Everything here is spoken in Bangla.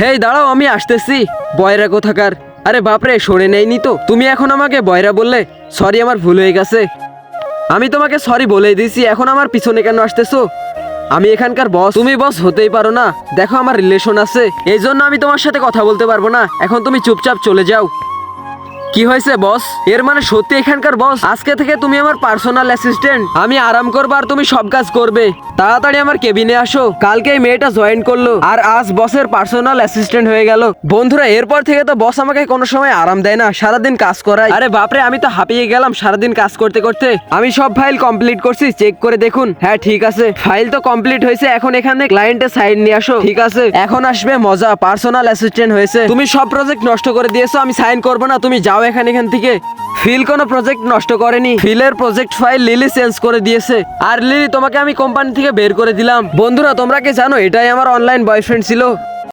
হেই দাঁড়াও, আমি আসতেছি। বয়রা কোথাকার। আরে বাপরে, সরে নেয়নি তো? তুমি এখন আমাকে বয়রা বললে? সরি, আমার ভুল হয়ে গেছে। আমি তোমাকে সরি বলে দিয়েছি, এখন আমার পিছনে কেন আসতেছো? আমি এখানকার বস, তুমি বস হতেই পারো না। দেখো, আমার রিলেশন আছে, এই জন্য আমি তোমার সাথে কথা বলতে পারবো না। এখন তুমি চুপচাপ চলে যাও। কি হয়েছে বস? এর মানে সত্যি এখানকার বস? আজকে থেকে তুমি আমার পার্সোনাল অ্যাসিস্ট্যান্ট। আমি আরাম করবো আর তুমি সব কাজ করবে। তাড়াতাড়ি আমার কেবিনে আসো। কালকে এই মেয়েটা জয়েন করলো আর আজ বসের পার্সোনাল অ্যাসিস্ট্যান্ট হয়ে গেল। বন্ধুরা, এরপর থেকে তো বস আমাকে কোনো সময় আরাম দেয় না, সারাদিন কাজ করায়। আরে বাপরে, আমি তো হাঁপিয়ে গেলাম সারাদিন কাজ করতে করতে। আমি সব ফাইল কমপ্লিট করছি, চেক করে দেখুন। হ্যাঁ ঠিক আছে, ফাইল তো কমপ্লিট হয়েছে। এখন এখানে ক্লায়েন্টের সাইন নিয়ে আসো। ঠিক আছে, এখন আসবে মজা। পার্সোনাল অ্যাসিস্ট্যান্ট হয়েছে। তুমি সব প্রজেক্ট নষ্ট করে দিয়েছো, আমি সাইন করবো না। তুমি যাও এখান থেকে। ফিল কোনো প্রজেক্ট নষ্ট করেনি। ফিলের প্রজেক্ট ফাইল লিলি চেঞ্জ করে দিয়েছে। আর লিলি, তোমাকে আমি কোম্পানি থেকে বের করে দিলাম। বন্ধুরা, তোমরা কি জানো এটাই আমার অনলাইন বয়ফ্রেন্ড ছিল?